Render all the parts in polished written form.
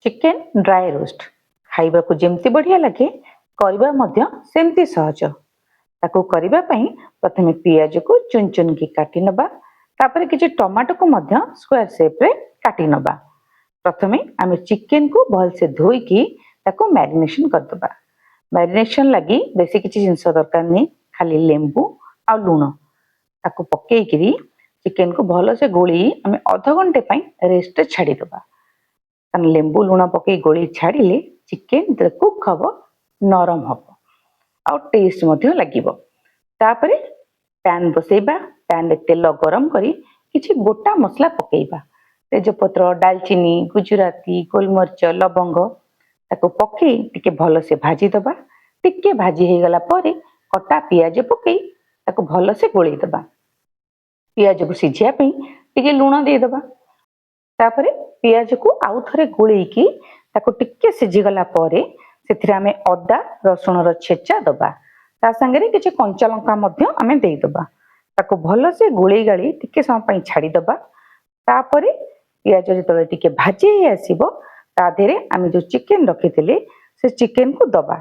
Chicken dry roast खाइबा को जेमती बढ़िया लगे करबा मध्य सेमती सहज। ताकू करबा पई प्रथमे पियाज को चुन चुन की काटी नबा, तापर किछि टमाटो को मध्य स्क्वायर शेप रे काटी नबा। प्रथमे आमे चिकेन को भल से धोई की ताकू मैरिनेशन कर दबा। मैरिनेशन लगी बेसी किछि जिंस दरकार नहीं, खाली लेंबू आ लूण ताकू पकेई करी चिकेन को भल से गोली आमे आधा घंटे पई रेस्ट छाड़ी दबा। लेंबू लुण पकई गोली छाड़िले चिकेन कुक हम नरम हम आ टेस्ट लगिबो। तापरे पैन बसैबा, पैन रे तेल गरम करी किछि गोटा मसला पकेइबा, तेजपत्र, दालचीनी, गुजराती, गोलमरिच, लवंग ताको पकई टिके भल से भाजी दबा। टिके भाजी हे गला परे कटा पियाज पकई ताको भल से गोली दबा। पियाज को सिझिया पई टिके लुण दे दबा। तापरे पियाज को आउ थरे गोलेकी ताको टिके सिझी गला परे सेथिरे आमे अदा रसुण रो छेचा दबा। ता संगे किछि कंचा लंका मध्य आमे देई दबा। ताको भलो से गोलेई गाली टिके समय पई छाडी दबा। तापरे पियाज जेतले टिके भाजी हे आसीबो ता देरे आमे जो चिकेन रखिथिले से चिकेन को दबा।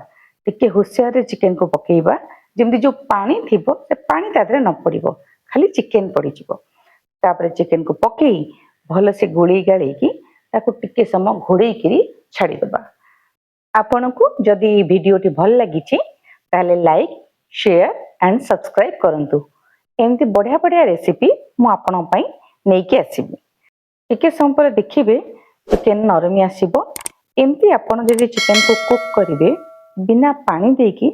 टिके होशियार रे चिकेन को पकेइबा, जेमति जो पानी थिबो से पानी ता देरे न पड़िबो, खाली चिकेन पड़ी जिवो। तापरे चिकेन को पकेई भल से गोली गाली की ताको टिके समय घोड़े करी छाड़ी दबा। आपन को जदि वीडियो टी भल लगी ताले लाइक, शेयर एंड सब्सक्राइब करंतु। एमती बढ़िया बढ़िया रेसिपी मु आपन पई नेकी आसीबी। टिके समय पर देखिबे चिकेन नरमी आसीबो। एमती आपन जदि चिकेन को कुक करिवे बिना पानी देकी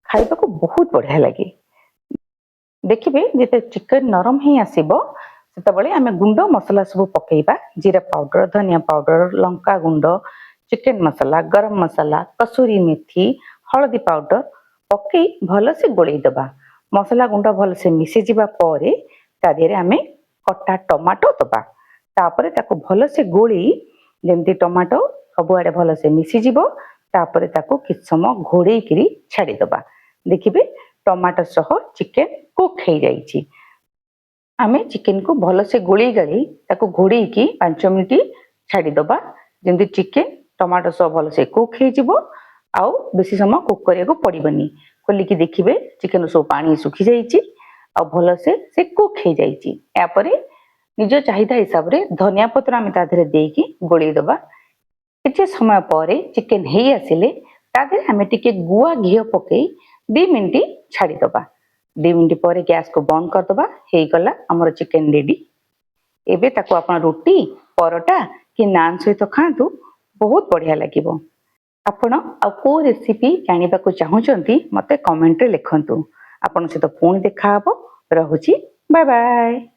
खाइबा को बहुत बढ़िया लगे। देखिबे जेते चिकेन नरम ही आसीबो सेतबेले आमे गुंड मसला सब पकेइबा। जीरा पाउडर, धनिया पाउडर, लंका गुंड, चिकेन मसला, गरम मसला, कसूरी मेथी, हळदी पाउडर पकई भल से गोळई दबा। मसला गुंड भल से मिसे जिबा परे ता देरे आमे कटा टमाटो दबा। तापरे ताको भल से गोळई जेमती टमाटो सब आडे भल से मिसी जिवो। तापरे ताको किछ समय घोड़ई करी छाडी दबा। देखिबे टमाटो सह चिकेन कुक हे जाईची। आमे चिकेन को भल से गोली गाली ताको घोड़ी की 5 मिनिट छाड़ी दबा, जेमती चिकेन टमाटो सब भल से कुक हे जिवो आउ बेसी समय कुक करिया को पड़िबनी। खोली की देखिबे चिकेन सब पानी सुखी जाईची आ भल से कुक हे जाईची। या परे निज चाहिदा हिसाब रे धनिया पत्र आमे ता धरे देकी गोली दबा। किछि समय परे चिकेन हे आसिले ता धरे आमे टिके गुआ घी पकई 2 मिनिट छाड़ी दबा। 2 मिनिट पर गैस को बंद कर दबा। हे गला हमर चिकेन रेडी। एबे ताको आपण रोटी, परोटा कि नान सहित खातु, बहुत बढ़िया लागिबो। आपण आ को रेसिपी जानिबा को चाहुचंती मते कमेंट रे लिखंतु। आपण से तो पुणी देखा हबो। रहूची, बाय बाय।